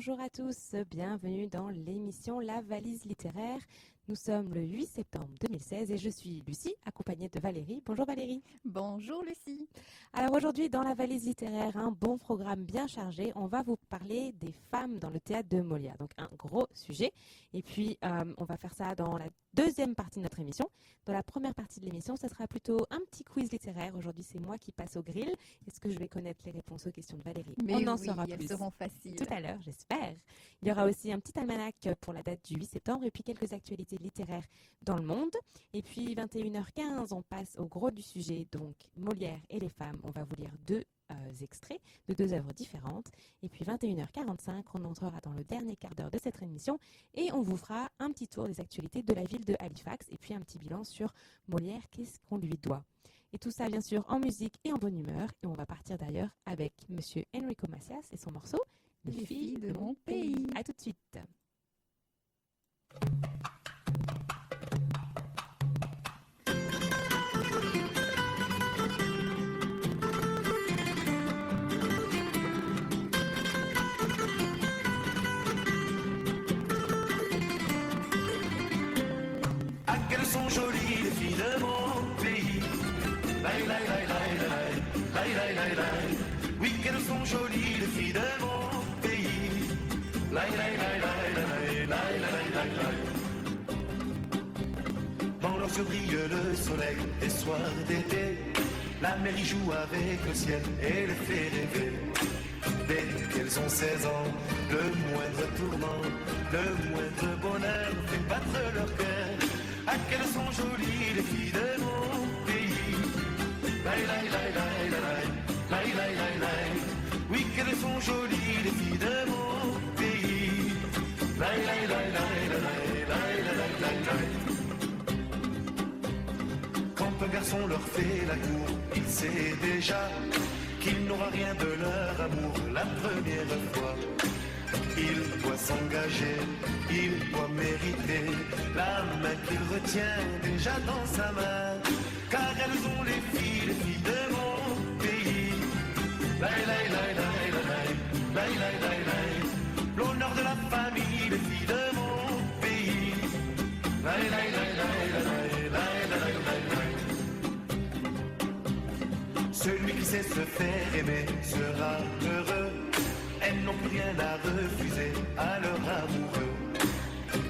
Bonjour à tous, bienvenue dans l'émission La Valise littéraire. Nous sommes le 8 septembre 2016 et je suis Lucie, accompagnée de Valérie. Bonjour Valérie. Bonjour Lucie. Alors aujourd'hui, dans La Valise littéraire, un bon programme bien chargé. On va vous parler des femmes dans le théâtre de Molière, donc un gros sujet. Et puis, on va faire ça dans la deuxième partie de notre émission. Dans la première partie de l'émission, ce sera plutôt un petit quiz littéraire. Aujourd'hui, c'est moi qui passe au grill. Est-ce que je vais connaître les réponses aux questions de Valérie? Mais on en oui, saura elles plus seront faciles. tout à l'heure, j'espère. Il y aura aussi un petit almanach pour la date du 8 septembre et puis quelques actualités littéraires dans le monde. Et puis 21h15, on passe au gros du sujet, donc Molière et les femmes. On va vous lire deux extraits de deux œuvres différentes. Et puis 21h45, on entrera dans le dernier quart d'heure de cette émission et on vous fera un petit tour des actualités de la ville de Halifax et puis un petit bilan sur Molière, qu'est-ce qu'on lui doit. Et tout ça, bien sûr, en musique et en bonne humeur. Et on va partir d'ailleurs avec Monsieur Enrico Macias et son morceau « Les filles de mon pays ». À tout de suite. Ah, qu'elles sont jolies les filles de mon pays. Laï, laï, laï, laï, laï, laï, laï, laï, laï. Oui, qu'elles sont jolies les filles de mon pays. Laï, laï, laï, laï, laï, laï, laï, laï, laï. Dans leurs yeux brille le soleil des soirs d'été. La mer y joue avec le ciel et les fait rêver. Dès qu'elles ont 16 ans, le moindre tourment, le moindre bonheur fait battre leur cœur. Ah, qu'elles sont jolies les filles de mon pays. Laï, laï, laï, laï, laï, laï, laï, laï, laï. Oui, qu'elles sont jolies les filles de mon pays. Laï, laï, laï, laï, laï, laï, laï, laï, laï. Quand un garçon leur fait la cour, il sait déjà qu'il n'aura rien de leur amour la première fois. Il doit s'engager, il doit mériter la main qu'il retient déjà dans sa main. Car elles ont les filles de mon pays. Laï, laï, laï, laï, laï, laï, laï, laï, laï. L'honneur de la famille, les filles de mon pays. Laï, laï, laï, laï, laï, laï, laï, laï, laï. Celui qui sait se faire aimer sera heureux. Elles n'ont plus rien à refuser à leur amoureux.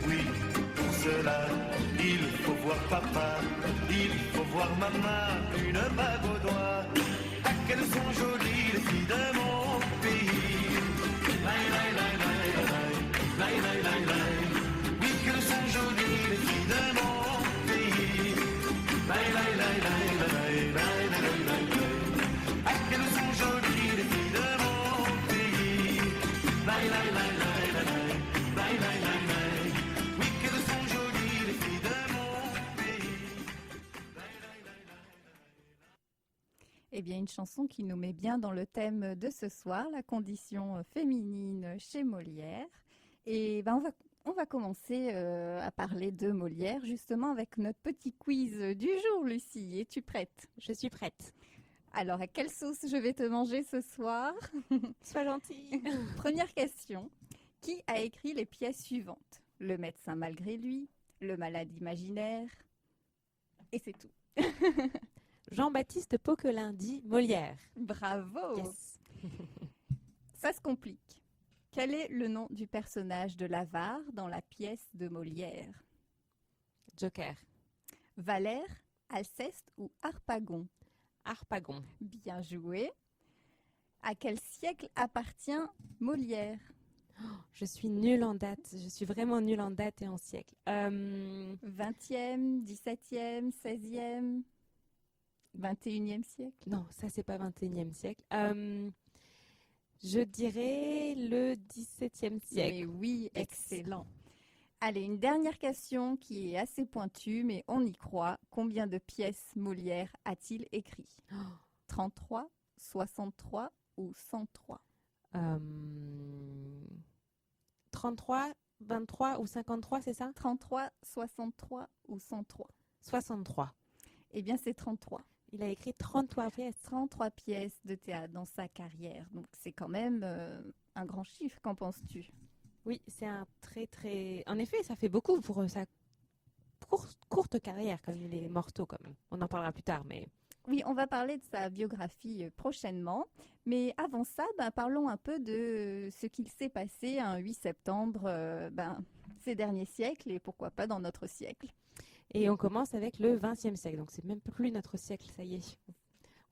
Oui, pour cela, il faut voir papa, il faut voir maman, une bague au doigt. Ah, qu'elles sont jolies les filles de mon pays. Laï, laï, laï, laï, laï, laï, laï, laï, laï. Oui, qu'elles sont jolies les filles de mon pays. Laï, laï, laï, laï, laï, laï, laï, laï, laï. Ah, qu'elles sont jolies les filles de mon pays. Laï, laï, laï, laï, laï, laï, laï, laï, laï. Oui, qu'elles sont jolies les filles de mon pays. Laï, laï, laï, laï, laï. Eh bien, une chanson qui nous met bien dans le thème de ce soir, la condition féminine chez Molière. Et ben, on va commencer à parler de Molière, justement, avec notre petit quiz du jour, Lucie. Es-tu prête? Je suis prête. Alors, à quelle sauce je vais te manger ce soir? Sois gentille. Première question. Qui a écrit les pièces suivantes? Le médecin malgré lui, le malade imaginaire, et c'est tout. Jean-Baptiste Poquelin dit Molière. Bravo! Yes. Ça se complique. Quel est le nom du personnage de l'avare dans la pièce de Molière? Joker. Valère, Alceste ou Harpagon? Harpagon. Bien joué. À quel siècle appartient Molière? Je suis nulle en date. Je suis vraiment nulle en date et en siècle. 20e, 17e, 16e, 21e siècle? Non, ça c'est pas 21e siècle. Je dirais le 17e siècle. Mais oui, excellent. Allez, une dernière question qui est assez pointue, mais on y croit. Combien de pièces Molière a-t-il écrit? 33, 63 ou 103? 33, 23 ou 53, c'est ça? 33, 63 ou 103? 63. Eh bien, c'est 33. Il a écrit 33 pièces. 33 pièces de théâtre dans sa carrière. Donc c'est quand même un grand chiffre, qu'en penses-tu? Oui, c'est un très très... En effet, ça fait beaucoup pour sa courte carrière, comme il est morceau, comme on en parlera plus tard, mais... Oui, on va parler de sa biographie prochainement. Mais avant ça, parlons un peu de ce qu'il s'est passé un 8 septembre ces derniers siècles et pourquoi pas dans notre siècle. Et on commence avec le XXe siècle, donc c'est même plus notre siècle, ça y est,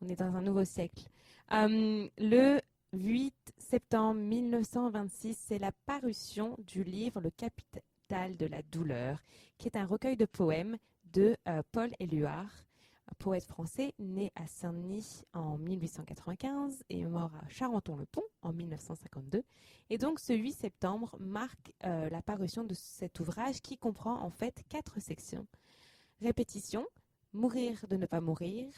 on est dans un nouveau siècle. Le 8 septembre 1926, c'est la parution du livre Le Capital de la douleur, qui est un recueil de poèmes de Paul Éluard, un poète français né à Saint-Denis en 1895 et mort à Charenton-le-Pont en 1952. Et donc ce 8 septembre marque la parution de cet ouvrage qui comprend en fait 4 sections. Répétition, mourir de ne pas mourir,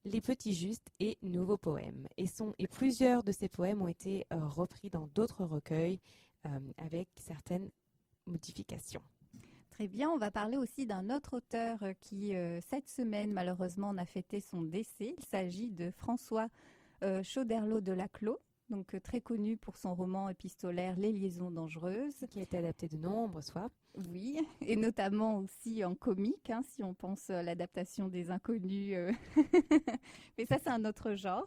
les petits justes et nouveaux poèmes. Et plusieurs de ces poèmes ont été repris dans d'autres recueils avec certaines modifications. Très bien, on va parler aussi d'un autre auteur qui, cette semaine, malheureusement, a fêté son décès. Il s'agit de François Choderlos de Laclos, donc très connu pour son roman épistolaire Les liaisons dangereuses. Qui a été adapté de nombreuses fois. Oui, et notamment aussi en comique, si on pense à l'adaptation des Inconnus. Mais ça, c'est un autre genre.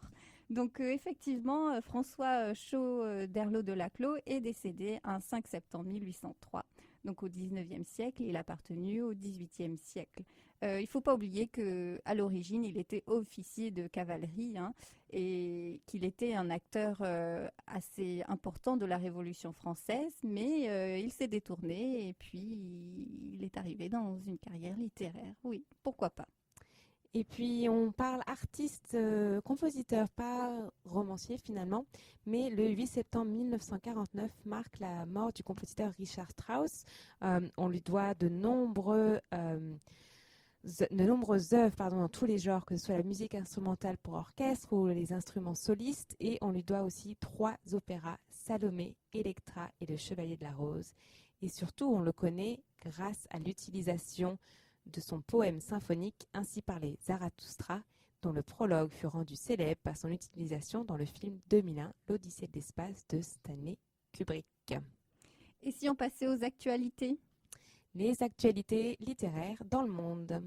Donc effectivement, François Choderlos de Laclos est décédé un 5 septembre 1803. Donc au 19e siècle, il a appartenu au 18e siècle. Il ne faut pas oublier qu'à l'origine, il était officier de cavalerie et qu'il était un acteur assez important de la Révolution française, mais il s'est détourné et puis il est arrivé dans une carrière littéraire. Oui, pourquoi pas. Et puis on parle artiste, compositeur, pas romancier finalement, mais le 8 septembre 1949 marque la mort du compositeur Richard Strauss. On lui doit de nombreuses œuvres dans tous les genres, que ce soit la musique instrumentale pour orchestre ou les instruments solistes, et on lui doit aussi 3 opéras, Salomé, Électra et Le Chevalier de la Rose. Et surtout, on le connaît grâce à l'utilisation de son poème symphonique Ainsi parlait Zarathustra, dont le prologue fut rendu célèbre par son utilisation dans le film 2001, L'Odyssée de l'espace de Stanley Kubrick. Et si on passait aux actualités ? Les actualités littéraires dans le monde.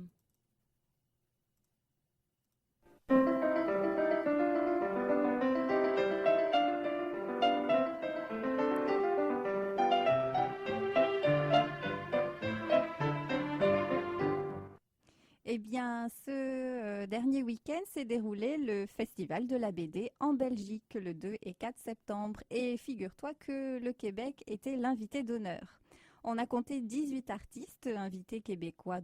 Eh bien, ce dernier week-end s'est déroulé le Festival de la BD en Belgique le 2 et 4 septembre. Et figure-toi que le Québec était l'invité d'honneur. On a compté 18 artistes invités québécois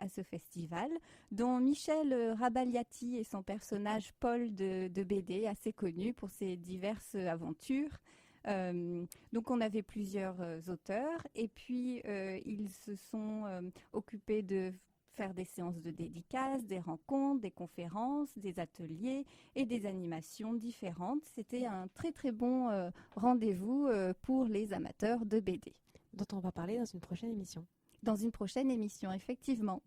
à ce festival, dont Michel Rabagliati et son personnage Paul de BD, assez connu pour ses diverses aventures. Donc on avait plusieurs auteurs et puis ils se sont occupés de faire des séances de dédicaces, des rencontres, des conférences, des ateliers et des animations différentes. C'était un très très bon rendez-vous pour les amateurs de BD. Dont on va parler dans une prochaine émission. Dans une prochaine émission, effectivement.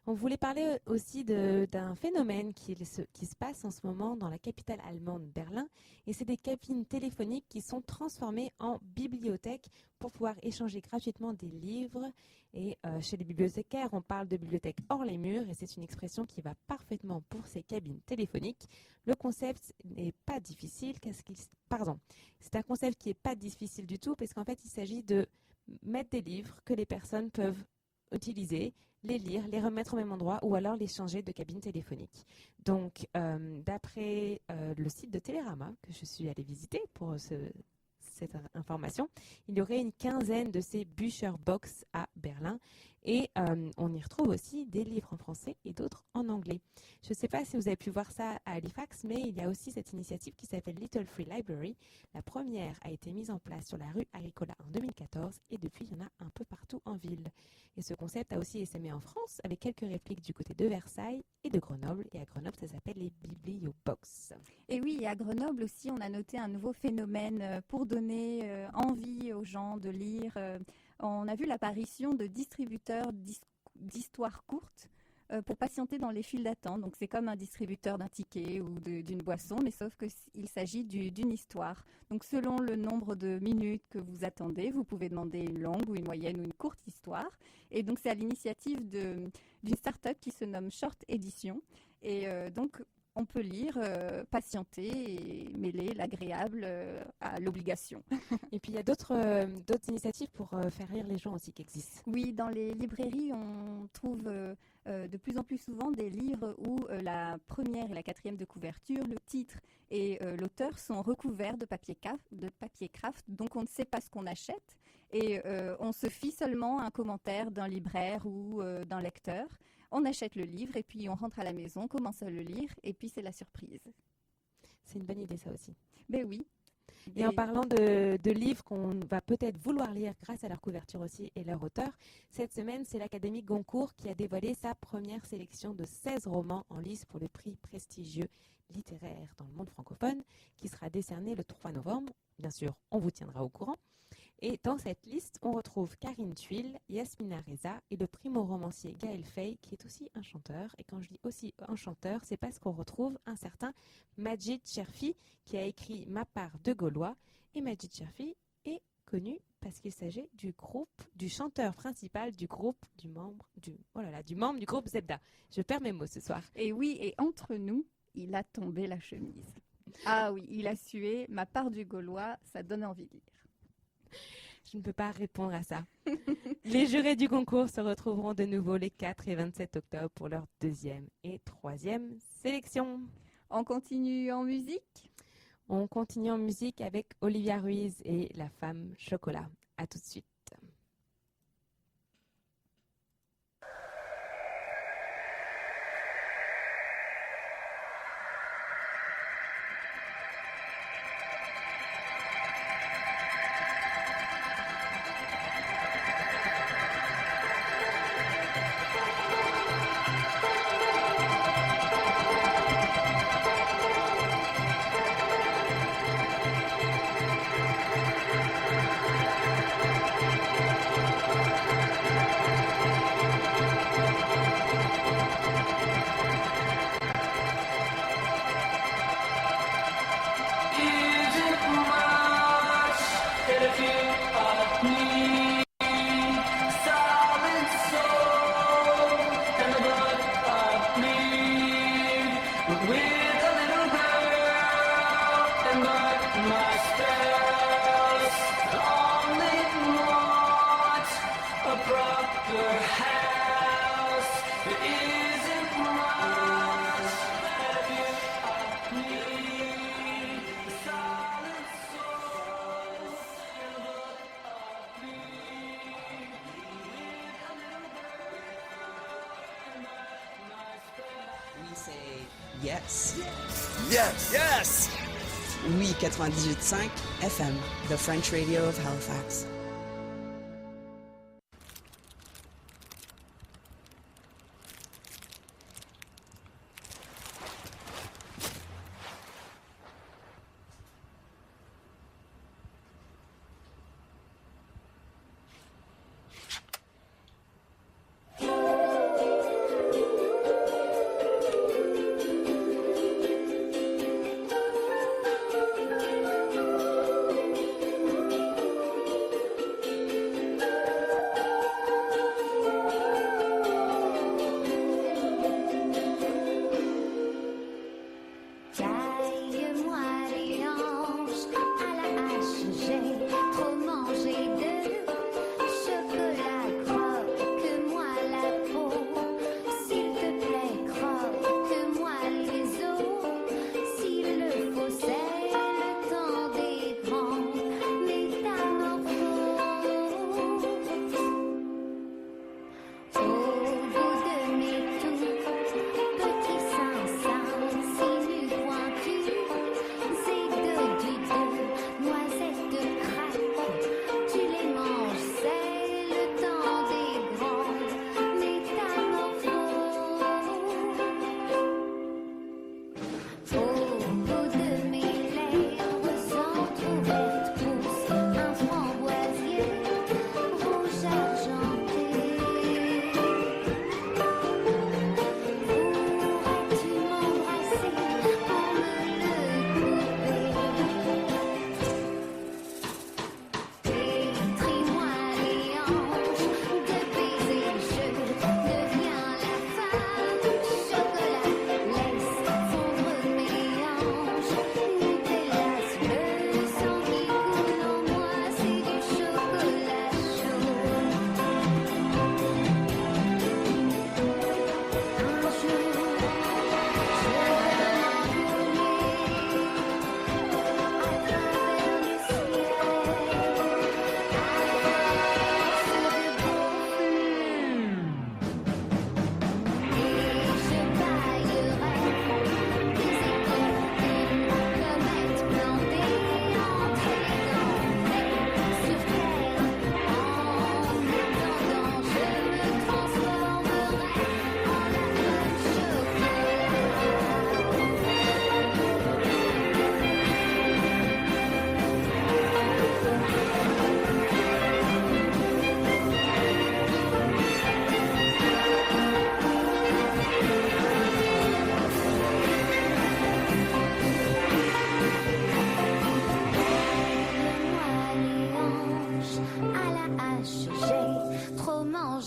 On voulait parler aussi d'un phénomène qui se passe en ce moment dans la capitale allemande, Berlin. Et c'est des cabines téléphoniques qui sont transformées en bibliothèques pour pouvoir échanger gratuitement des livres. Et chez les bibliothécaires, on parle de bibliothèque hors les murs. Et c'est une expression qui va parfaitement pour ces cabines téléphoniques. Le concept n'est pas difficile. C'est un concept qui n'est pas difficile du tout parce qu'en fait, il s'agit de mettre des livres que les personnes peuvent utiliser, les lire, les remettre au même endroit ou alors les changer de cabine téléphonique. Donc, d'après le site de Télérama que je suis allée visiter pour cette information, il y aurait une quinzaine de ces Bücherbox à Berlin et on y retrouve aussi des livres en français et d'autres en anglais. Je ne sais pas si vous avez pu voir ça à Halifax, mais il y a aussi cette initiative qui s'appelle Little Free Library. La première a été mise en place sur la rue Agricola en 2014 et depuis, il y en a un peu partout en ville. Et ce concept a aussi essaimé en France avec quelques répliques du côté de Versailles et de Grenoble. Et à Grenoble, ça s'appelle les Bibliobox. Et oui, et à Grenoble aussi, on a noté un nouveau phénomène pour donner envie aux gens de lire. On a vu l'apparition de distributeurs d'histoires courtes pour patienter dans les files d'attente. Donc c'est comme un distributeur d'un ticket ou d'une boisson, mais sauf qu'il s'agit d'une histoire. Donc selon le nombre de minutes que vous attendez, vous pouvez demander une longue ou une moyenne ou une courte histoire. Et donc c'est à l'initiative d'une start-up qui se nomme Short Edition. Et donc on peut lire, patienter et mêler l'agréable à l'obligation. Et puis il y a d'autres initiatives pour faire lire les gens aussi qui existent. Oui, dans les librairies, on trouve de plus en plus souvent des livres où la première et la quatrième de couverture, le titre et l'auteur sont recouverts de papier craft, donc on ne sait pas ce qu'on achète et on se fie seulement à un commentaire d'un libraire ou d'un lecteur. On achète le livre et puis on rentre à la maison, commence à le lire et puis c'est la surprise. C'est une bonne idée ça aussi. Ben oui. Et en parlant de livres qu'on va peut-être vouloir lire grâce à leur couverture aussi et leur auteur, cette semaine, c'est l'Académie Goncourt qui a dévoilé sa première sélection de 16 romans en lice pour le prix prestigieux littéraire dans le monde francophone qui sera décerné le 3 novembre. Bien sûr, on vous tiendra au courant. Et dans cette liste, on retrouve Karine Thuil, Yasmina Reza et le primo-romancier Gaël Faye, qui est aussi un chanteur. Et quand je dis aussi un chanteur, c'est parce qu'on retrouve un certain Majid Cherfi, qui a écrit Ma part de Gaulois. Et Majid Cherfi est connu parce qu'il s'agit du chanteur principal du membre du groupe Zebda. Je perds mes mots ce soir. Et oui, et entre nous, il a tombé la chemise. Ah oui, il a sué. Ma part du Gaulois, ça donne envie de lire. Je ne peux pas répondre à ça. Les jurés du concours se retrouveront de nouveau les 4 et 27 octobre pour leur 2e et 3e sélection. On continue en musique ? On continue en musique avec Olivia Ruiz et La Femme Chocolat. À tout de suite. Yes. Yes. Yes. Oui, 98.5 FM, the French radio of Halifax.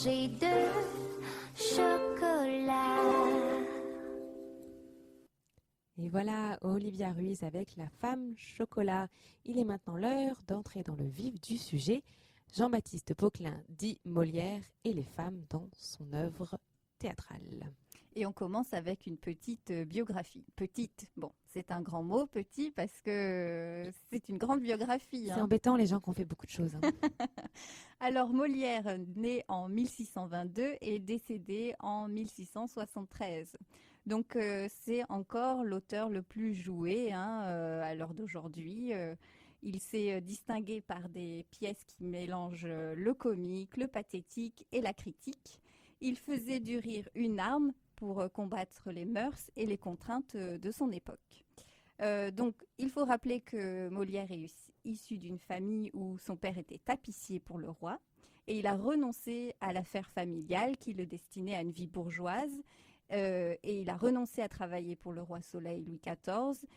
manger de chocolat. Et voilà Olivia Ruiz avec La femme chocolat. Il est maintenant l'heure d'entrer dans le vif du sujet. Jean-Baptiste Poquelin dit Molière et les femmes dans son œuvre théâtrale. Et on commence avec une petite biographie. Petite, bon, c'est un grand mot, petit, parce que c'est une grande biographie. C'est embêtant les gens qui ont fait beaucoup de choses. Alors Molière, né en 1622 et décédé en 1673. Donc c'est encore l'auteur le plus joué à l'heure d'aujourd'hui. Il s'est distingué par des pièces qui mélangent le comique, le pathétique et la critique. Il faisait du rire une arme pour combattre les mœurs et les contraintes de son époque. Donc, il faut rappeler que Molière est issu d'une famille où son père était tapissier pour le roi et il a renoncé à l'affaire familiale qui le destinait à une vie bourgeoise et il a renoncé à travailler pour le roi Soleil Louis XIV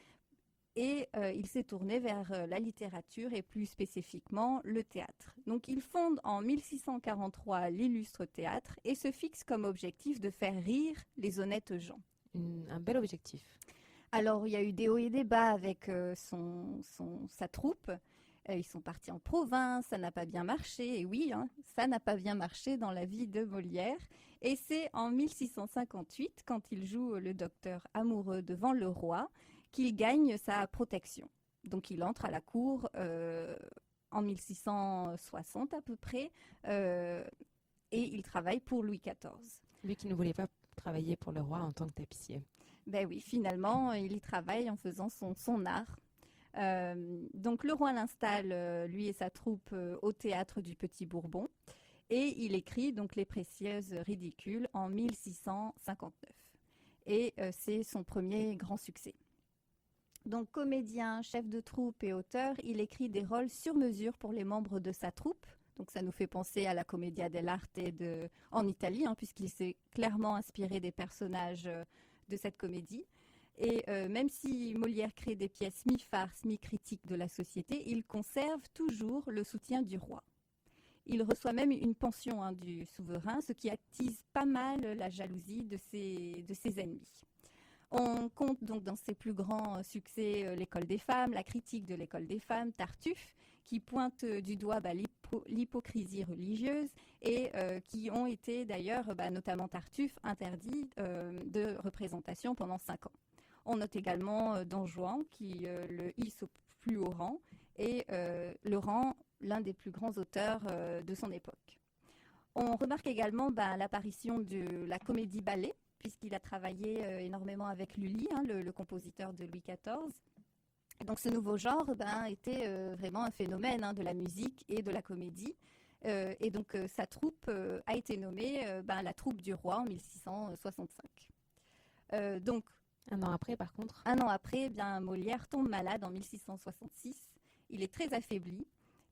et il s'est tourné vers la littérature et plus spécifiquement le théâtre. Donc il fonde en 1643 l'Illustre Théâtre et se fixe comme objectif de faire rire les honnêtes gens. Un bel objectif. Alors il y a eu des hauts et des bas avec sa troupe. Ils sont partis en province, ça n'a pas bien marché. Et oui, ça n'a pas bien marché dans la vie de Molière. Et c'est en 1658, quand il joue le docteur amoureux devant le roi, qu'il gagne sa protection. Donc il entre à la cour en 1660 à peu près et il travaille pour Louis XIV. Lui qui ne voulait pas travailler pour le roi en tant que tapissier. Ben oui, finalement, il y travaille en faisant son art. Donc le roi l'installe, lui et sa troupe, au théâtre du Petit Bourbon et il écrit donc Les Précieuses Ridicules en 1659. Et c'est son premier grand succès. Donc comédien, chef de troupe et auteur, il écrit des rôles sur mesure pour les membres de sa troupe. Donc ça nous fait penser à la Commedia dell'arte en Italie, puisqu'il s'est clairement inspiré des personnages de cette comédie. Et même si Molière crée des pièces mi-farce, mi-critique de la société, il conserve toujours le soutien du roi. Il reçoit même une pension du souverain, ce qui attise pas mal la jalousie de ses ennemis. On compte donc dans ses plus grands succès l'école des femmes, la critique de l'école des femmes, Tartuffe, qui pointe du doigt l'hypocrisie religieuse et qui ont été d'ailleurs, notamment Tartuffe, interdits de représentation pendant 5 ans. On note également Don Juan qui le hisse au plus haut rang et le rend l'un des plus grands auteurs de son époque. On remarque également l'apparition de la comédie-ballet, puisqu'il a travaillé énormément avec Lully, le compositeur de Louis XIV. Donc ce nouveau genre était vraiment un phénomène de la musique et de la comédie. Et donc sa troupe a été nommée la troupe du roi en 1665. Donc, un an après, par contre. Un an après, Molière tombe malade en 1666. Il est très affaibli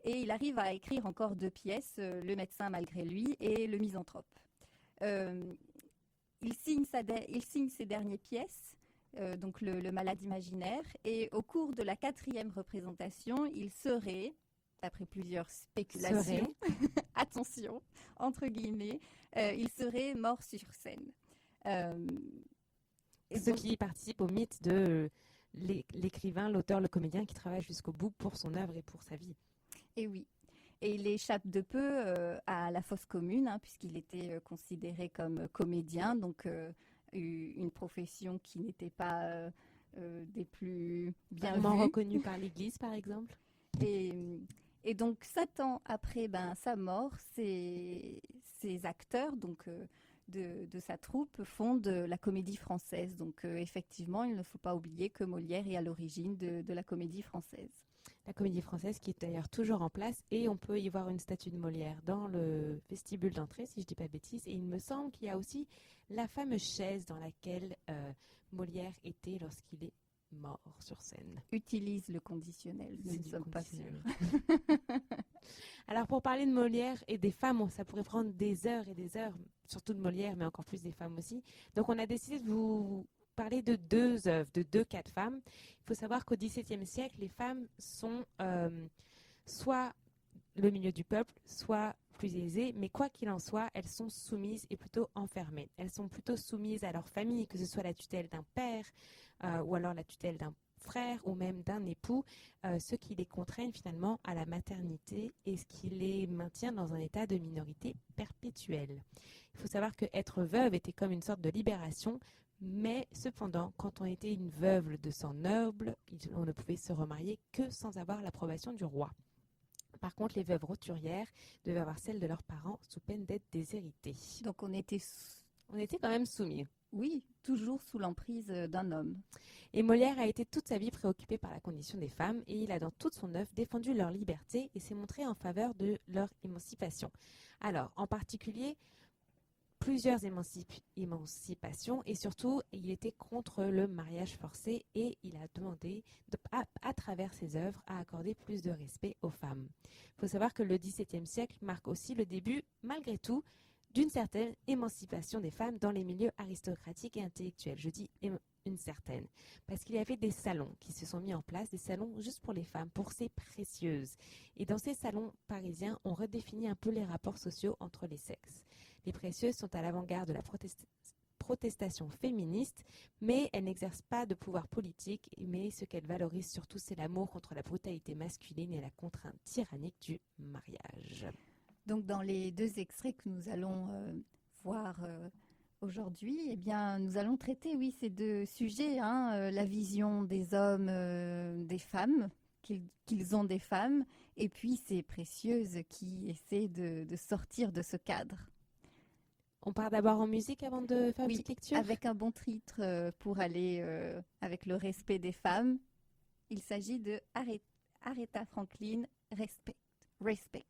et il arrive à écrire encore 2 pièces, Le médecin malgré lui et Le misanthrope. Il signe ses dernières pièces, donc le malade imaginaire, et au cours de la 4e représentation, il serait, d'après plusieurs spéculations, attention, entre guillemets, il serait mort sur scène. Ce qui participe au mythe de l'écrivain, l'auteur, le comédien qui travaille jusqu'au bout pour son œuvre et pour sa vie. Et oui. Et il échappe de peu à la fosse commune, puisqu'il était considéré comme comédien, donc une profession qui n'était pas des plus bien vues. Reconnue par l'Église, par exemple. Et donc, 7 ans après sa mort, ces acteurs de sa troupe fondent la Comédie Française. Donc, effectivement, il ne faut pas oublier que Molière est à l'origine de la Comédie Française. La Comédie Française qui est d'ailleurs toujours en place et on peut y voir une statue de Molière dans le vestibule d'entrée, si je ne dis pas de bêtises. Et il me semble qu'il y a aussi la fameuse chaise dans laquelle Molière était lorsqu'il est mort sur scène. Utilise le conditionnel, nous ne sommes pas sûrs. Alors pour parler de Molière et des femmes, ça pourrait prendre des heures et des heures, surtout de Molière, mais encore plus des femmes aussi. Donc on a décidé de vous parler de 2 œuvres, de 2 cas de femmes. Il faut savoir qu'au XVIIe siècle, les femmes sont soit le milieu du peuple soit plus aisé, mais quoi qu'il en soit, elles sont soumises et plutôt enfermées. Elles sont plutôt soumises à leur famille, que ce soit la tutelle d'un père ou alors la tutelle d'un frère ou même d'un époux, ce qui les contraignent finalement à la maternité et ce qui les maintient dans un état de minorité perpétuelle. Il faut savoir que être veuve était comme une sorte de libération, mais cependant, quand on était une veuve de sang noble, on ne pouvait se remarier que sans avoir l'approbation du roi. Par contre, les veuves roturières devaient avoir celle de leurs parents sous peine d'être déshéritées. Donc on était quand même soumis. oui, toujours sous l'emprise d'un homme. Et Molière a été toute sa vie préoccupé par la condition des femmes et il a dans toute son œuvre défendu leur liberté et s'est montré en faveur de leur émancipation. Alors, en particulier, plusieurs émancipations et surtout, il était contre le mariage forcé et il a demandé, à travers ses œuvres, à accorder plus de respect aux femmes. Il faut savoir que le XVIIe siècle marque aussi le début, malgré tout, d'une certaine émancipation des femmes dans les milieux aristocratiques et intellectuels. Je dis une certaine, parce qu'il y avait des salons qui se sont mis en place, des salons juste pour les femmes, pour ces précieuses. Et dans ces salons parisiens, on redéfinit un peu les rapports sociaux entre les sexes. Les précieuses sont à l'avant-garde de la protestation féministe, mais elles n'exercent pas de pouvoir politique, mais ce qu'elles valorisent surtout, c'est l'amour contre la brutalité masculine et la contrainte tyrannique du mariage. Donc dans les deux extraits que nous allons voir aujourd'hui, eh bien, nous allons traiter, oui, ces deux sujets, la vision des hommes, des femmes, qu'ils ont des femmes, et puis ces précieuses qui essaient de sortir de ce cadre. On part d'abord en musique avant de faire une petite lecture ? Avec un bon titre pour aller avec le respect des femmes. Il s'agit de Aretha Franklin, Respect. Respect.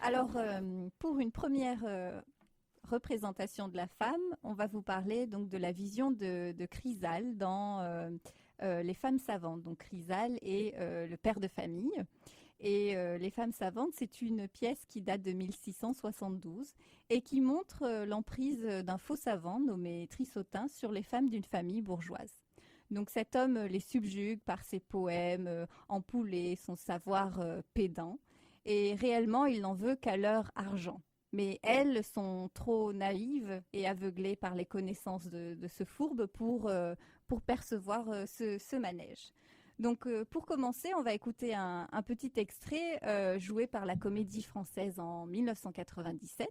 Alors, pour une première représentation de la femme, on va vous parler donc de la vision de Chrysale dans Les femmes savantes. Donc Chrysale est le père de famille. Et Les femmes savantes, c'est une pièce qui date de 1672 et qui montre l'emprise d'un faux savant nommé Trissotin sur les femmes d'une famille bourgeoise. Donc cet homme les subjugue par ses poèmes ampoulés, son savoir pédant. Et réellement, il n'en veut qu'à leur argent. Mais elles sont trop naïves et aveuglées par les connaissances de ce fourbe pour percevoir ce manège. Donc, pour commencer, on va écouter un petit extrait joué par la Comédie Française en 1997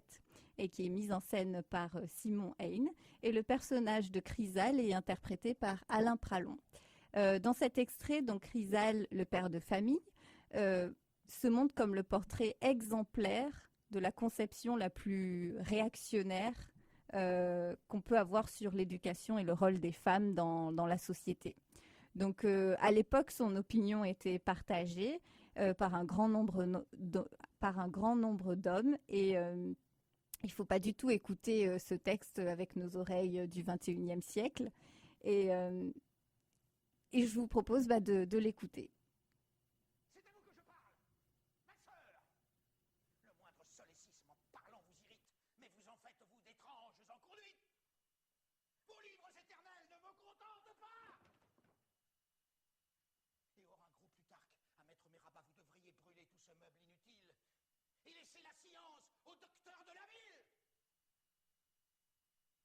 et qui est mise en scène par Simon Hayne. Et le personnage de Chrysale est interprété par Alain Pralon. Dans cet extrait, donc Chrysale, le père de famille, se montre comme le portrait exemplaire de la conception la plus réactionnaire qu'on peut avoir sur l'éducation et le rôle des femmes dans la société. Donc, à l'époque, son opinion était partagée par un grand nombre d'hommes et il ne faut pas du tout écouter ce texte avec nos oreilles du XXIe siècle. Et je vous propose de l'écouter. C'est à vous que je parle, ma sœur. Le moindre solécisme en parlant vous irrite, mais vous en faites, vous, d'étranges enconduites. Vos livres éternels ne me contentent pas. Et hors un gros Plutarque, à mettre mes rabats, vous devriez brûler tout ce meuble inutile et laisser la science au docteur de la ville.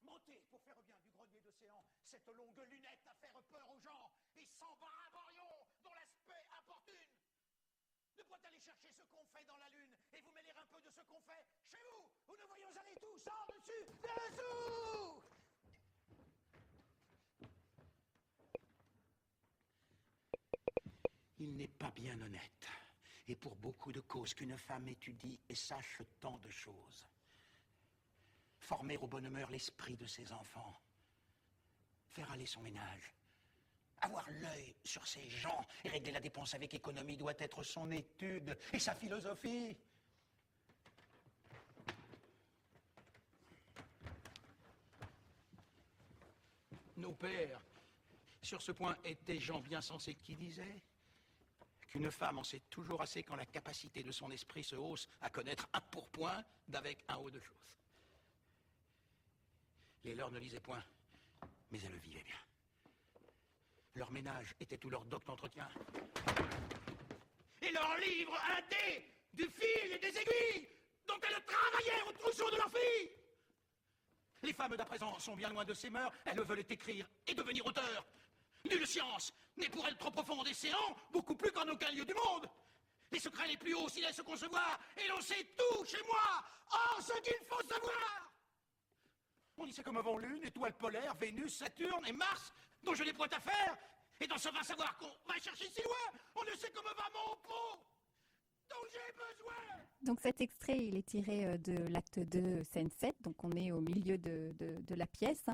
Montez pour faire bien du grenier d'océan cette longue lunette à faire peur aux gens et sans brimborion dont l'aspect importune. De quoi aller chercher ce qu'on fait dans la lune et vous mêler un peu de ce qu'on fait chez vous où nous voyons aller tous en dessus, dessous. Il n'est pas bien honnête, et pour beaucoup de causes, qu'une femme étudie et sache tant de choses. Former aux bonnes mœurs l'esprit de ses enfants, faire aller son ménage, avoir l'œil sur ses gens et régler la dépense avec économie doit être son étude et sa philosophie. Nos pères, sur ce point, étaient gens bien sensés qui disaient qu'une femme en sait toujours assez quand la capacité de son esprit se hausse à connaître un pourpoint d'avec un haut de chose. Les leurs ne lisaient point, mais elles le vivaient bien. Leur ménage était tout leur doc d'entretien. Et leurs livres indés du fil et des aiguilles dont elles travaillaient au trousseau de leurs filles. Les femmes d'à présent sont bien loin de ces mœurs, elles veulent écrire et devenir auteurs. Nulle science n'est pour elles trop profonde et séant, beaucoup plus qu'en aucun lieu du monde. Les secrets les plus hauts s'y laissent concevoir, et l'on sait tout chez moi. Or, ce qu'il faut savoir. On y sait comme avant Lune, étoiles polaires, Vénus, Saturne et Mars, dont je n'ai point à faire. Et dans ce vain savoir qu'on va chercher si loin, on ne sait comme va mon pot, dont j'ai besoin. Donc cet extrait, il est tiré de l'acte 2, scène 7, donc on est au milieu de la pièce.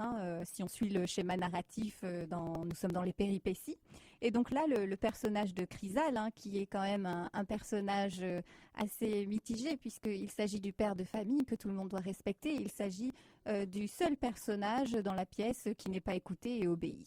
Si on suit le schéma narratif, nous sommes dans les péripéties. Et donc là, le personnage de Chrysale, qui est quand même un personnage assez mitigé, puisqu'il s'agit du père de famille que tout le monde doit respecter. Il s'agit du seul personnage dans la pièce qui n'est pas écouté et obéi.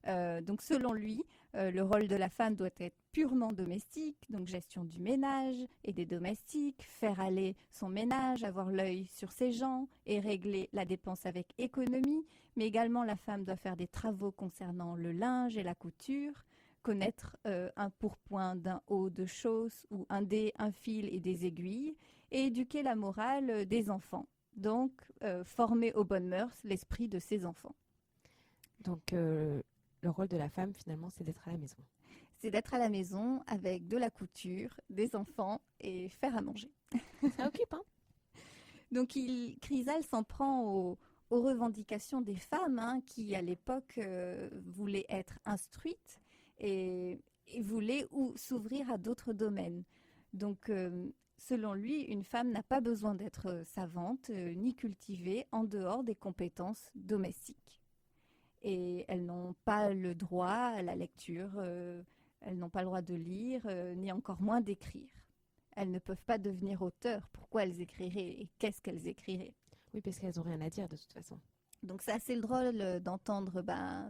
Donc selon lui, le rôle de la femme doit être purement domestique, donc gestion du ménage et des domestiques, faire aller son ménage, avoir l'œil sur ses gens et régler la dépense avec économie, mais également la femme doit faire des travaux concernant le linge et la couture, connaître un pourpoint d'un haut de chausse ou un dé, un fil et des aiguilles, et éduquer la morale des enfants, donc former aux bonnes mœurs l'esprit de ses enfants. Donc, le rôle de la femme, finalement, c'est d'être à la maison. C'est d'être à la maison avec de la couture, des enfants et faire à manger. Ça occupe, hein? Donc, Chrysale s'en prend aux revendications des femmes qui, à l'époque, voulaient être instruites et voulaient s'ouvrir à d'autres domaines. Donc, selon lui, une femme n'a pas besoin d'être savante ni cultivée en dehors des compétences domestiques. Et elles n'ont pas le droit à la lecture, elles n'ont pas le droit de lire, ni encore moins d'écrire. Elles ne peuvent pas devenir auteurs. Pourquoi elles écriraient et qu'est-ce qu'elles écriraient? Oui, parce qu'elles n'ont rien à dire de toute façon. Donc c'est assez drôle d'entendre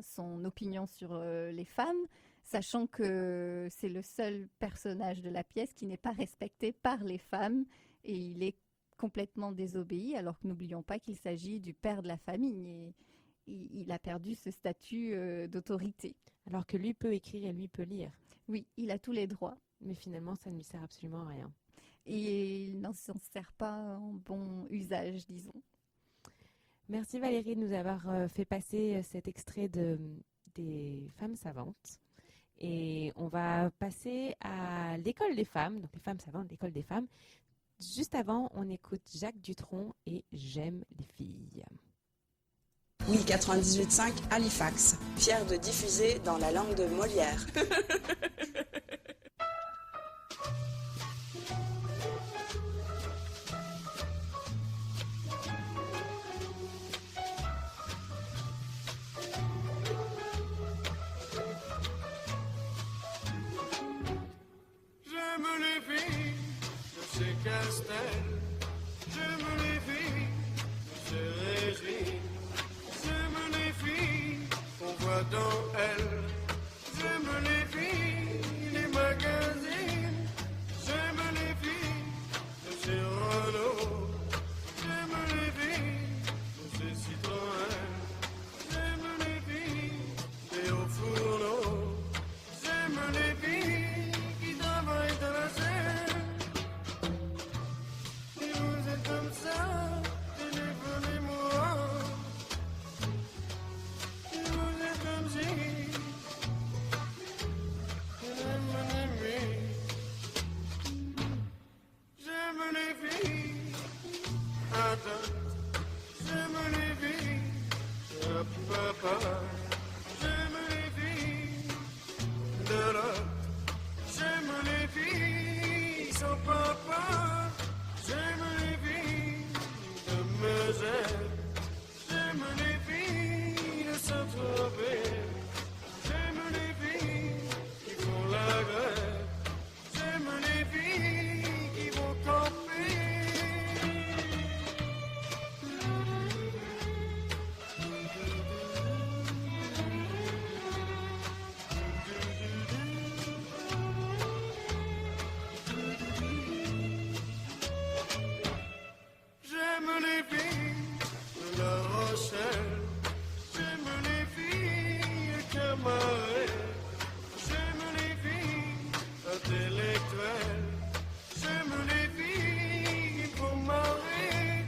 son opinion sur les femmes, sachant que c'est le seul personnage de la pièce qui n'est pas respecté par les femmes et il est complètement désobéi, alors que n'oublions pas qu'il s'agit du père de la famille et il a perdu ce statut d'autorité. Alors que lui peut écrire et lui peut lire. Oui, il a tous les droits. Mais finalement, ça ne lui sert absolument à rien. et il n'en s'en sert pas en bon usage, disons. Merci Valérie de nous avoir fait passer cet extrait des femmes savantes. Et on va passer à l'école des femmes, donc les femmes savantes, l'école des femmes. Juste avant, on écoute Jacques Dutronc et J'aime les filles. Oui, 98.5 Halifax, fier de diffuser dans la langue de Molière. J'aime les filles de chez Castel, j'aime les filles de chez Régine, j'aime les filles qu'on voit dans elles, j'aime les filles des magazines, j'aime les filles de chez Renault, j'aime les filles de chez Citroën, j'aime les filles des hauts fourneaux, j'aime les filles qui travaillent dans la chaîne. Si vous êtes comme ça, téléphonez-moi. Si vous êtes comme si, téléphonez-moi. J'aime les filles à date, j'aime les filles à papa, j'aime les filles de l'autre. J'aime les filles sans papa, j'aime les filles de Megève, j'aime les filles de Saint-Tropez, j'aime les filles qui font la grève, j'aime les filles qui vont camper. J'aime les filles de La Rochelle, j'aime les filles de Camaret, j'aime les filles intellectuelles, j'aime les filles qui font marrer,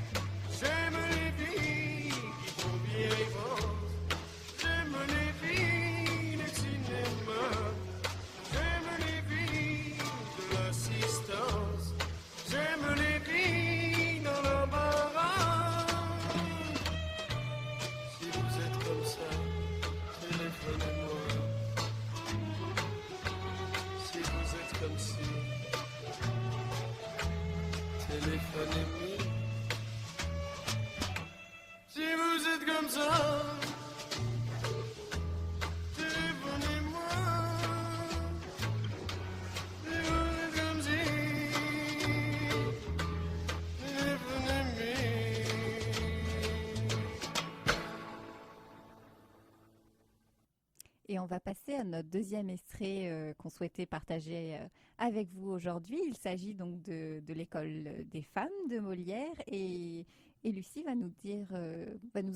j'aime les filles qui font vieille France, j'aime les filles du cinéma, j'aime les filles de l'assistance, j'aime les filles dans l'embarras. Si vous êtes comme ça, téléphonez-moi. Si vous êtes comme si, téléphonez-moi. Si vous êtes comme ça, téléphonez-moi. Si vous êtes comme si, téléphonez-moi. Et on va passer à notre deuxième extrait qu'on souhaitait partager avec vous aujourd'hui. Il s'agit donc de l'école des femmes de Molière et Lucie va nous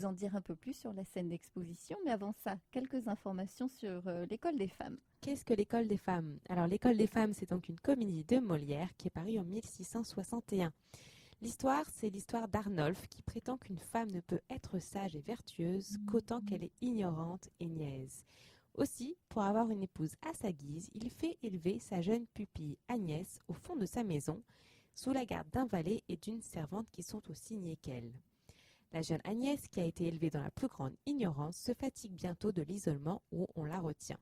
en dire un peu plus sur la scène d'exposition. Mais avant ça, quelques informations sur l'école des femmes. Qu'est-ce que l'école des femmes? Alors l'école des femmes, c'est donc une comédie de Molière qui est parue en 1661. L'histoire, c'est l'histoire d'Arnolphe qui prétend qu'une femme ne peut être sage et vertueuse qu'autant qu'elle est ignorante et niaise. Aussi, pour avoir une épouse à sa guise, il fait élever sa jeune pupille Agnès au fond de sa maison, sous la garde d'un valet et d'une servante qui sont aussi niais qu'elle. La jeune Agnès, qui a été élevée dans la plus grande ignorance, se fatigue bientôt de l'isolement où on la retient.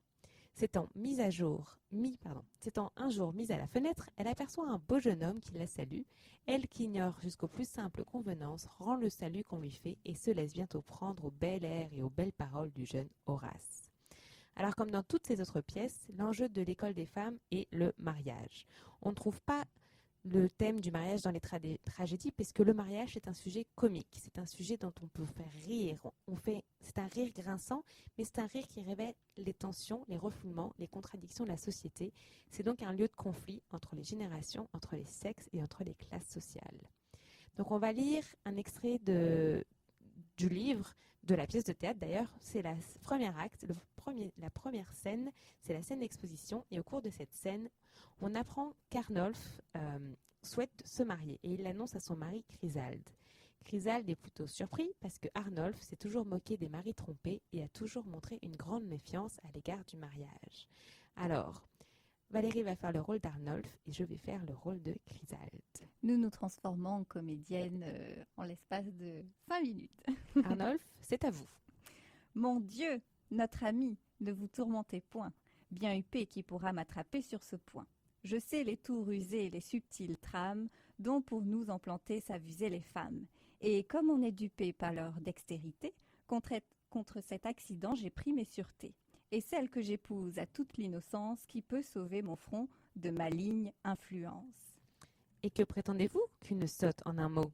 S'étant un jour mise à la fenêtre, elle aperçoit un beau jeune homme qui la salue. Elle, qui ignore jusqu'aux plus simples convenances, rend le salut qu'on lui fait et se laisse bientôt prendre au bel air et aux belles paroles du jeune Horace. Alors, comme dans toutes ces autres pièces, l'enjeu de l'école des femmes est le mariage. On ne trouve pas le thème du mariage dans les tragédies, puisque le mariage est un sujet comique, c'est un sujet dont on peut faire rire. C'est un rire grinçant, mais c'est un rire qui révèle les tensions, les refoulements, les contradictions de la société. C'est donc un lieu de conflit entre les générations, entre les sexes et entre les classes sociales. Donc on va lire un extrait du livre, de la pièce de théâtre d'ailleurs, c'est le premier acte, la première scène, c'est la scène d'exposition. Et au cours de cette scène, on apprend qu'Arnolphe souhaite se marier et il l'annonce à son mari Chrysalde. Chrysalde est plutôt surpris parce que Arnolphe s'est toujours moqué des maris trompés et a toujours montré une grande méfiance à l'égard du mariage. Alors, Valérie va faire le rôle d'Arnolphe et je vais faire le rôle de Chrysalde. Nous nous transformons en comédienne en l'espace de 5 minutes. Arnolphe, c'est à vous. Mon Dieu, notre ami, ne vous tourmentez point. Bien huppé qui pourra m'attraper sur ce point. Je sais les tours rusés et les subtiles trames dont pour nous implanter s'avusaient les femmes. Et comme on est dupé par leur dextérité, contre cet accident j'ai pris mes sûretés. Et celle que j'épouse a toute l'innocence qui peut sauver mon front de maligne influence. Et que prétendez-vous qu'une sotte en un mot?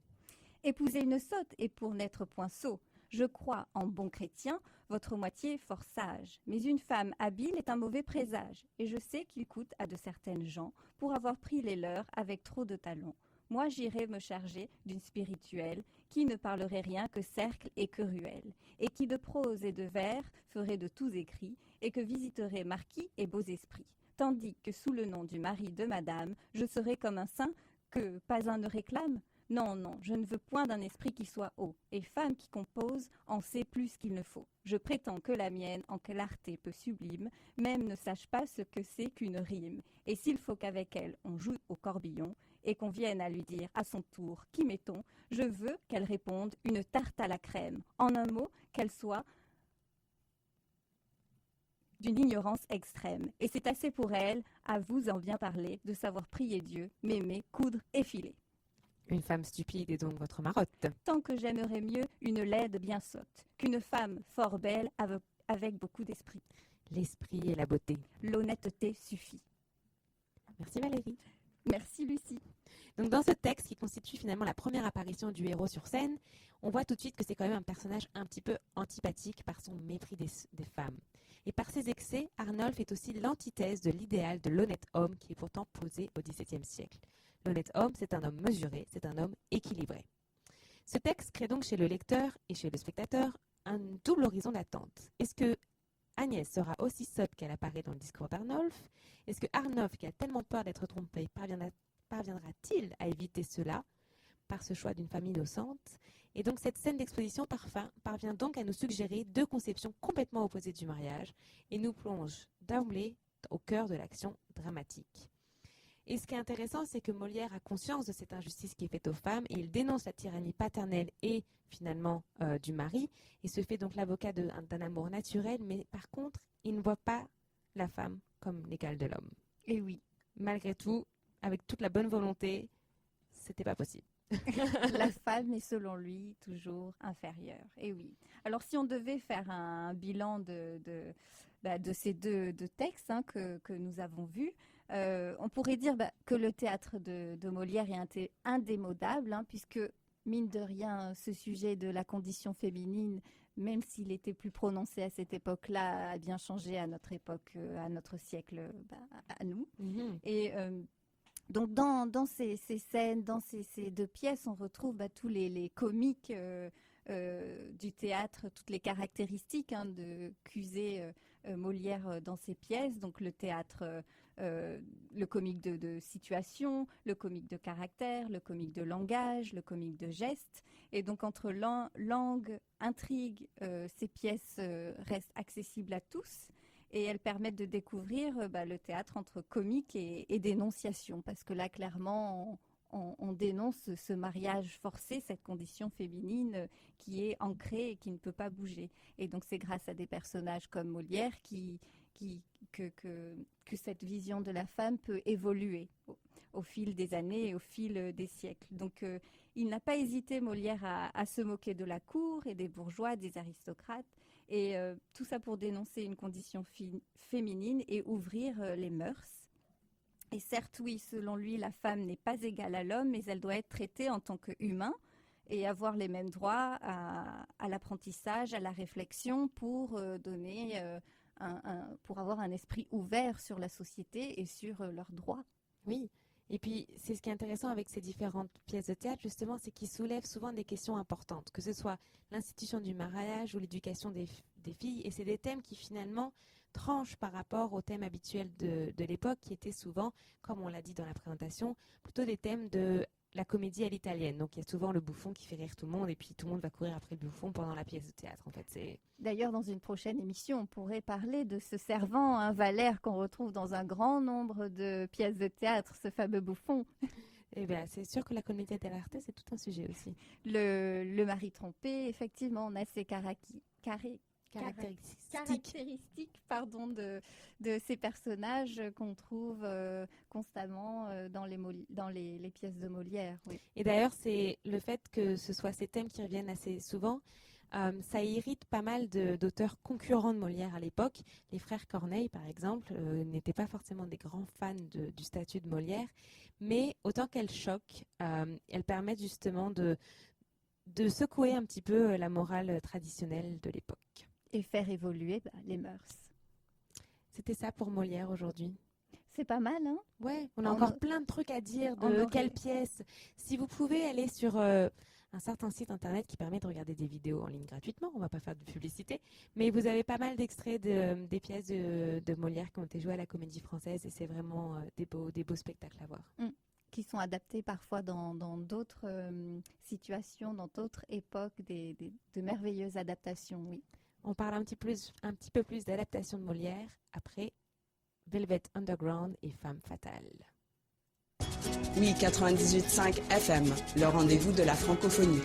Épouser une sotte et pour n'être point sot. Je crois, en bon chrétien, votre moitié fort sage. Mais une femme habile est un mauvais présage. Et je sais qu'il coûte à de certaines gens pour avoir pris les leurs avec trop de talons. Moi j'irai me charger d'une spirituelle qui ne parlerait rien que cercle et que ruelle, et qui de prose et de vers ferait de tous écrits, et que visiterait marquis et beaux esprits. Tandis que sous le nom du mari de madame, je serai comme un saint que pas un ne réclame. Non, non, je ne veux point d'un esprit qui soit haut, et femme qui compose en sait plus qu'il ne faut. Je prétends que la mienne, en clarté peu sublime, même ne sache pas ce que c'est qu'une rime. Et s'il faut qu'avec elle on joue au corbillon, et qu'on vienne à lui dire à son tour qui mettons, je veux qu'elle réponde une tarte à la crème. En un mot, qu'elle soit d'une ignorance extrême. Et c'est assez pour elle, à vous en bien parler, de savoir prier Dieu, m'aimer, coudre et filer. Une femme stupide est donc votre marotte. Tant que j'aimerais mieux une laide bien sotte, qu'une femme fort belle avec beaucoup d'esprit. L'esprit et la beauté. L'honnêteté suffit. Merci Valérie. Merci Lucie. Donc dans ce texte qui constitue finalement la première apparition du héros sur scène, on voit tout de suite que c'est quand même un personnage un petit peu antipathique par son mépris des femmes. Et par ses excès, Arnolphe est aussi l'antithèse de l'idéal de l'honnête homme qui est pourtant posé au XVIIe siècle. L'honnête homme, c'est un homme mesuré, c'est un homme équilibré. Ce texte crée donc chez le lecteur et chez le spectateur un double horizon d'attente. Est-ce que Agnès sera aussi sotte qu'elle apparaît dans le discours d'Arnolphe? Est-ce que Arnolphe, qui a tellement peur d'être trompé, parviendra-t-il à éviter cela par ce choix d'une femme innocente? Et donc cette scène d'exposition parvient donc à nous suggérer deux conceptions complètement opposées du mariage et nous plonge d'emblée au cœur de l'action dramatique. Et ce qui est intéressant, c'est que Molière a conscience de cette injustice qui est faite aux femmes et il dénonce la tyrannie paternelle et finalement du mari et se fait donc l'avocat d'un amour naturel, mais par contre, il ne voit pas la femme comme l'égale de l'homme. Et oui. Malgré tout, avec toute la bonne volonté, c'était pas possible. La femme est selon lui toujours inférieure. Et oui. Alors si on devait faire un bilan de ces deux textes que nous avons vus, on pourrait dire que le théâtre de Molière est indémodable, puisque mine de rien, ce sujet de la condition féminine, même s'il était plus prononcé à cette époque-là, a bien changé à notre époque, à notre siècle, à nous. Mm-hmm. Et donc dans ces scènes, dans ces deux pièces, on retrouve tous les comiques du théâtre, toutes les caractéristiques qu'usait Molière dans ses pièces. Donc le théâtre, le comique de situation, le comique de caractère, le comique de langage, le comique de geste. Et donc entre langue, intrigue, ces pièces restent accessibles à tous. Et elles permettent de découvrir le théâtre entre comique et dénonciation. Parce que là, clairement, on dénonce ce mariage forcé, cette condition féminine qui est ancrée et qui ne peut pas bouger. Et donc, c'est grâce à des personnages comme Molière que cette vision de la femme peut évoluer au fil des années et au fil des siècles. Donc, il n'a pas hésité, Molière, à se moquer de la cour et des bourgeois, des aristocrates. Et tout ça pour dénoncer une condition féminine et ouvrir les mœurs. Et certes, oui, selon lui, la femme n'est pas égale à l'homme, mais elle doit être traitée en tant qu'humain et avoir les mêmes droits à l'apprentissage, à la réflexion pour pour avoir un esprit ouvert sur la société et sur leurs droits. Oui, Et puis, c'est ce qui est intéressant avec ces différentes pièces de théâtre, justement, c'est qu'ils soulèvent souvent des questions importantes, que ce soit l'institution du mariage ou l'éducation des filles. Et c'est des thèmes qui, finalement, tranchent par rapport aux thèmes habituels de l'époque, qui étaient souvent, comme on l'a dit dans la présentation, plutôt des thèmes de la comédie à l'italienne. Donc, il y a souvent le bouffon qui fait rire tout le monde, et puis tout le monde va courir après le bouffon pendant la pièce de théâtre. En fait, c'est... D'ailleurs, dans une prochaine émission, on pourrait parler de ce servant, un Valère, qu'on retrouve dans un grand nombre de pièces de théâtre, ce fameux bouffon. Eh bien, c'est sûr que la comédie dell'arte, c'est tout un sujet aussi. Le mari trompé, effectivement, on a ces caractéristiques de ces personnages qu'on trouve constamment dans les pièces de Molière. Oui. Et d'ailleurs, c'est le fait que ce soit ces thèmes qui reviennent assez souvent, ça irrite pas mal d'auteurs concurrents de Molière à l'époque. Les frères Corneille, par exemple, n'étaient pas forcément des grands fans du statut de Molière, mais autant qu'elles choquent, elles permettent justement de secouer un petit peu la morale traditionnelle de l'époque. Et faire évoluer les mœurs. C'était ça pour Molière aujourd'hui. C'est pas mal, hein? Ouais, on a encore plein de trucs à dire de quelle pièce. Si vous pouvez aller sur un certain site internet qui permet de regarder des vidéos en ligne gratuitement, on va pas faire de publicité, mais vous avez pas mal d'extraits des pièces de Molière qui ont été jouées à la Comédie Française et c'est vraiment des beaux spectacles à voir. Qui sont adaptés parfois dans d'autres situations, dans d'autres époques, de merveilleuses adaptations, oui. On parle un petit peu plus d'adaptation de Molière après Velvet Underground et Femme Fatale. Oui, 98.5 FM, le rendez-vous de la francophonie.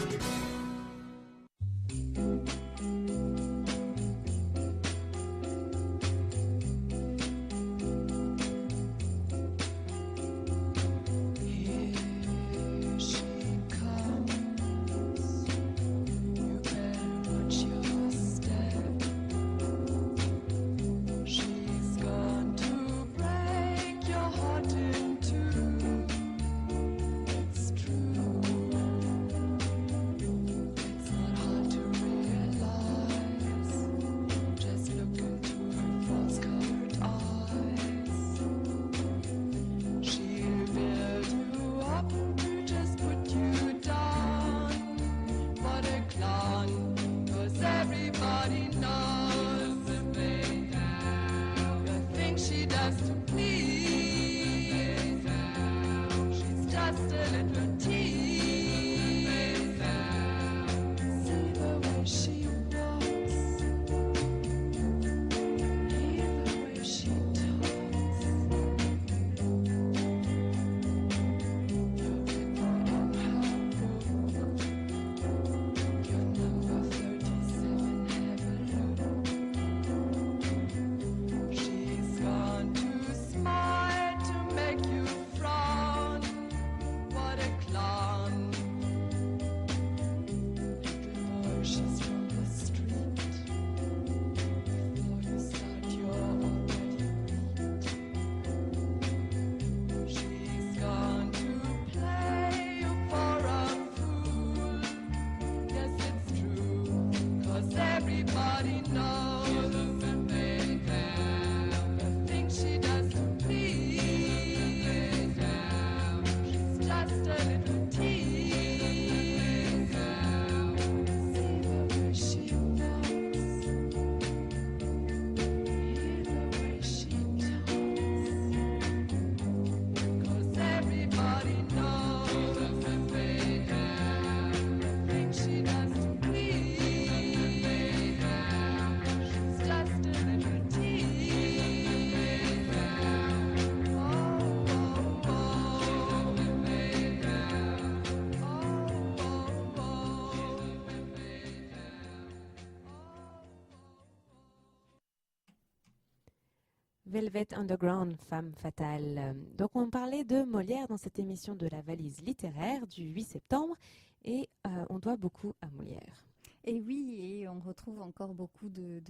Velvet Underground, Femme Fatale. Donc on parlait de Molière dans cette émission de la valise littéraire du 8 septembre et on doit beaucoup à Molière. Et oui, et on retrouve encore beaucoup de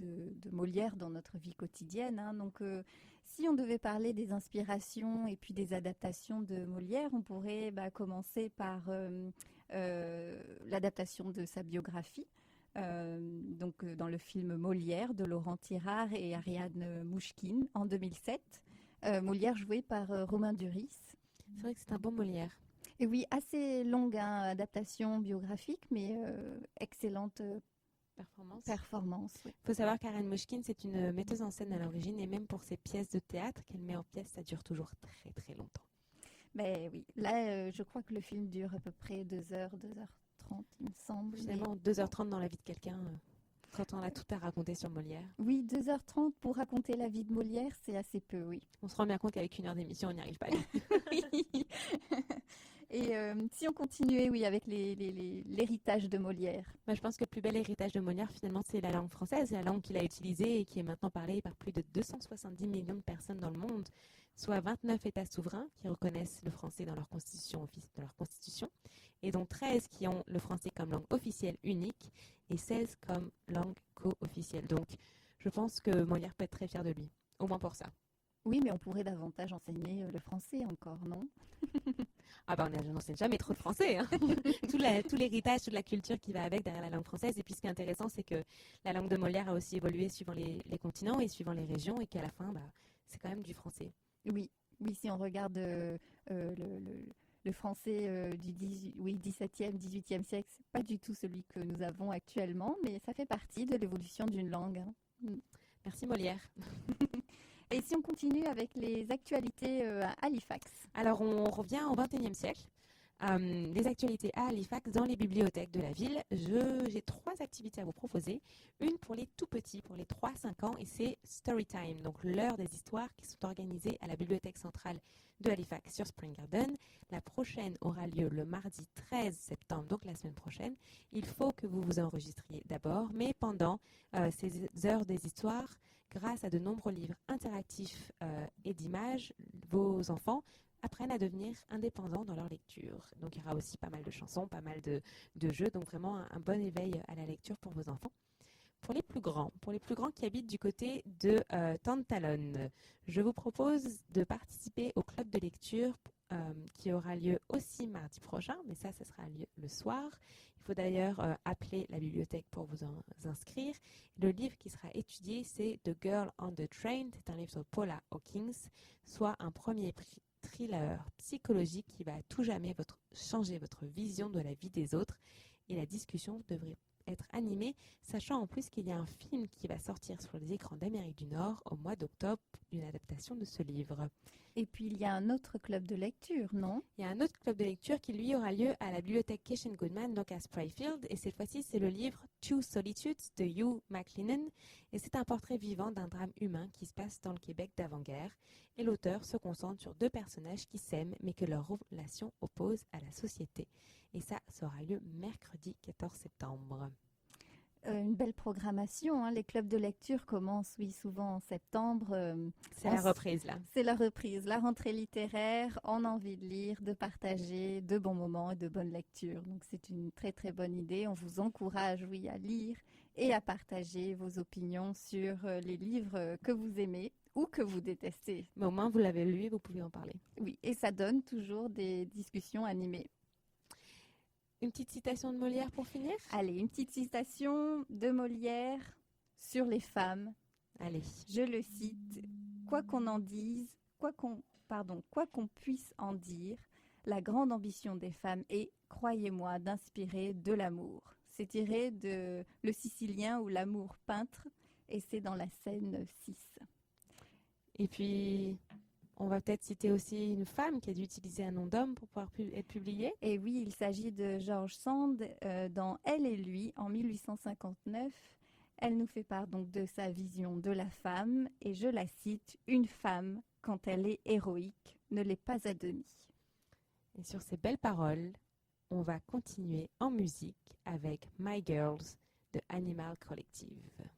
Molière dans notre vie quotidienne, hein. Donc si on devait parler des inspirations et puis des adaptations de Molière, on pourrait commencer par l'adaptation de sa biographie. Dans le film Molière de Laurent Tirard et Ariane Mouchkine en 2007. Molière joué par Romain Duris. C'est vrai que c'est un bon Molière. Et oui, assez longue adaptation biographique, mais excellente performance. Oui. Il faut savoir qu'Karen Moshkin, c'est une metteuse en scène à l'origine et même pour ses pièces de théâtre qu'elle met en pièces, ça dure toujours très très longtemps. Mais oui, là, je crois que le film dure à peu près 2h, 2h30, il me semble. Finalement, 2h30 dans la vie de quelqu'un, quand on a tout à raconter sur Molière. Oui, 2h30 pour raconter la vie de Molière, c'est assez peu, oui. On se rend bien compte qu'avec 1 heure d'émission, on n'y arrive pas. Oui. Et si on continuait, oui, avec l'héritage de Molière. Je pense que le plus bel héritage de Molière, finalement, c'est la langue française, la langue qu'il a utilisée et qui est maintenant parlée par plus de 270 millions de personnes dans le monde, soit 29 États souverains qui reconnaissent le français dans leur constitution, et dont 13 qui ont le français comme langue officielle unique et 16 comme langue co-officielle. Donc, je pense que Molière peut être très fier de lui, au moins pour ça. Oui, mais on pourrait davantage enseigner le français encore, non? On n'enseigne jamais trop de français. Hein. tout l'héritage, toute la culture qui va avec derrière la langue française. Et puis ce qui est intéressant, c'est que la langue de Molière a aussi évolué suivant les continents et suivant les régions et qu'à la fin, c'est quand même du français. Oui, si on regarde le français du 17e, 18e siècle, c'est pas du tout celui que nous avons actuellement, mais ça fait partie de l'évolution d'une langue. Hein. Merci Molière. Et si on continue avec les actualités à Halifax? Alors, on revient au XXIe siècle. Les actualités à Halifax dans les bibliothèques de la ville. J'ai 3 activités à vous proposer. Une pour les tout petits, pour les 3-5 ans, et c'est Storytime, donc l'heure des histoires qui sont organisées à la bibliothèque centrale de Halifax sur Spring Garden. La prochaine aura lieu le mardi 13 septembre, donc la semaine prochaine. Il faut que vous vous enregistriez d'abord, mais pendant ces heures des histoires, grâce à de nombreux livres interactifs et d'images, vos enfants apprennent à devenir indépendants dans leur lecture. Donc il y aura aussi pas mal de chansons, pas mal de jeux, donc vraiment un bon éveil à la lecture pour vos enfants. Pour les plus grands qui habitent du côté de Tantallon, je vous propose de participer au club de lecture qui aura lieu aussi mardi prochain, mais ça sera lieu le soir. Il faut d'ailleurs appeler la bibliothèque pour vous inscrire. Le livre qui sera étudié, c'est The Girl on the Train. C'est un livre de Paula Hawkins, soit un premier thriller psychologique qui va à tout jamais changer votre vision de la vie des autres. Et la discussion devrait être animée, sachant en plus qu'il y a un film qui va sortir sur les écrans d'Amérique du Nord au mois d'octobre, une adaptation de ce livre. Et puis il y a un autre club de lecture, non? Il y a un autre club de lecture qui lui aura lieu à la bibliothèque Keshen Goodman, donc à Sprayfield, et cette fois-ci c'est le livre Two Solitudes de Hugh McLennan, et c'est un portrait vivant d'un drame humain qui se passe dans le Québec d'avant-guerre, et l'auteur se concentre sur 2 personnages qui s'aiment mais que leur relation oppose à la société. Et ça aura lieu mercredi 14 septembre. Une belle programmation, hein. Les clubs de lecture commencent, oui, souvent en septembre. C'est la reprise, là. C'est la reprise, la rentrée littéraire. On a envie de lire, de partager de bons moments et de bonnes lectures. Donc, c'est une très, très bonne idée. On vous encourage, oui, à lire et à partager vos opinions sur les livres que vous aimez ou que vous détestez. Mais au moins, vous l'avez lu et vous pouvez en parler. Oui, et ça donne toujours des discussions animées. Une petite citation de Molière pour finir? Allez, une petite citation de Molière sur les femmes. Allez. Je le cite. Quoi qu'on en dise, quoi qu'on puisse en dire, la grande ambition des femmes est, croyez-moi, d'inspirer de l'amour. C'est tiré de Le Sicilien ou L'amour peintre, et c'est dans la scène 6. Et puis, on va peut-être citer aussi une femme qui a dû utiliser un nom d'homme pour pouvoir être publiée. Et oui, il s'agit de George Sand dans Elle et lui en 1859. Elle nous fait part donc de sa vision de la femme et je la cite, une femme, quand elle est héroïque, ne l'est pas à demi. Et sur ces belles paroles, on va continuer en musique avec My Girls de Animal Collective.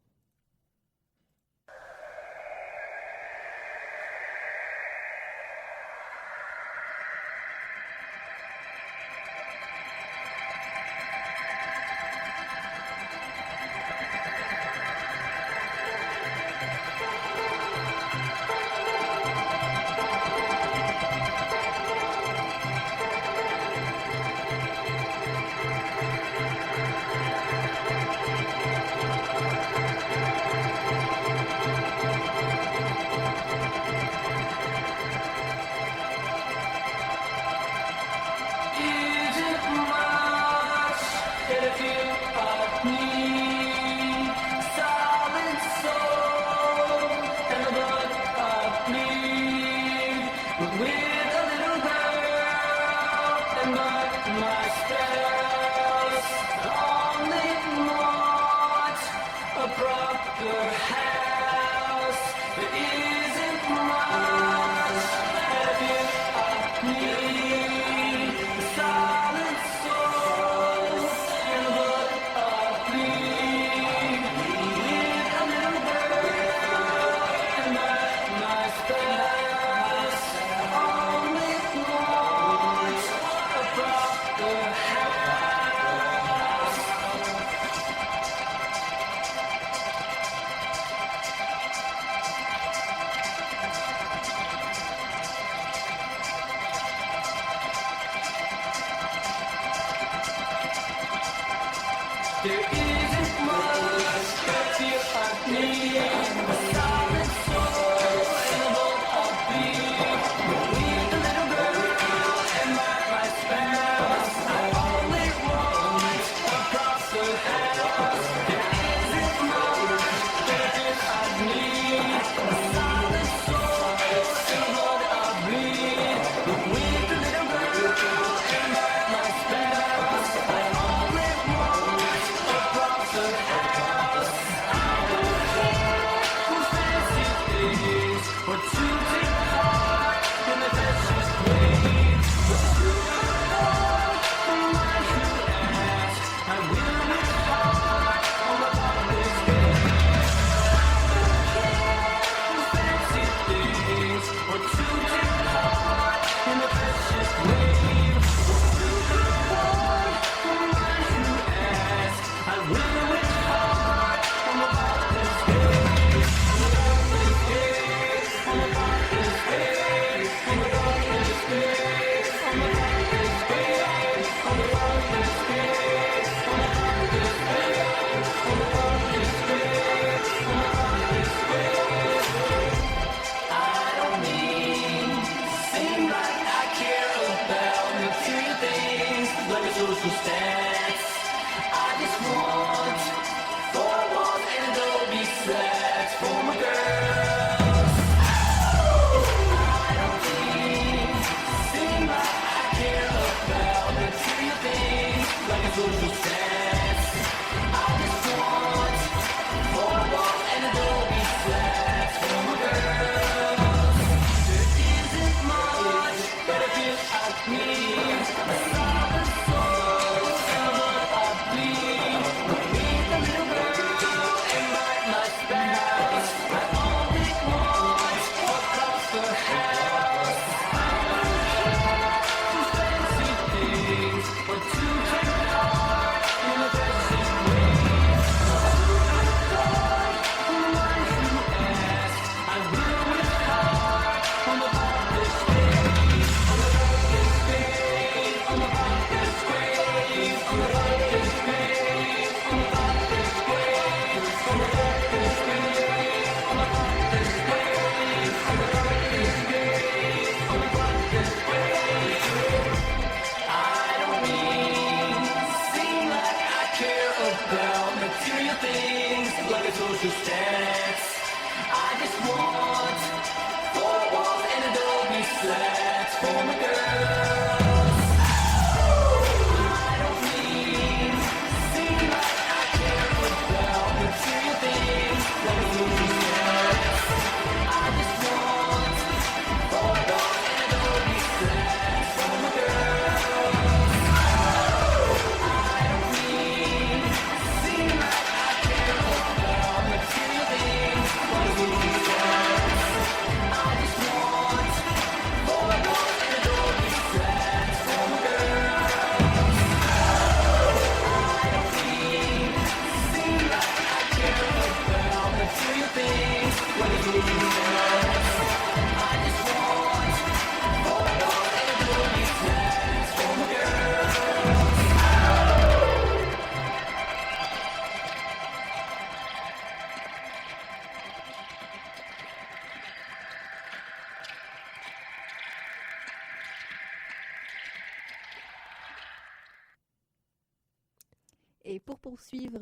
Et pour poursuivre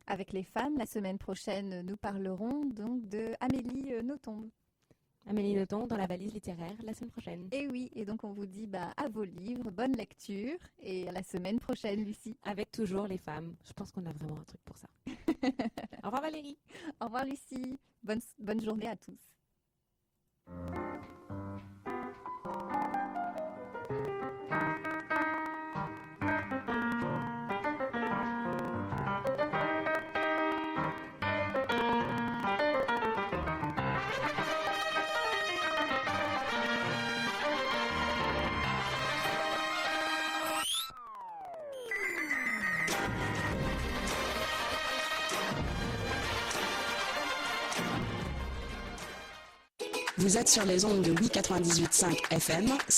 avec les femmes, la semaine prochaine, nous parlerons donc de Amélie Nothomb. Amélie Nothomb dans la valise littéraire la semaine prochaine. Et oui, et donc on vous dit à vos livres, bonne lecture et à la semaine prochaine, Lucie. Avec toujours les femmes. Je pense qu'on a vraiment un truc pour ça. Au revoir Valérie. Au revoir Lucie. Bonne journée à tous. Vous êtes sur les ondes de 98.5 FM, c'est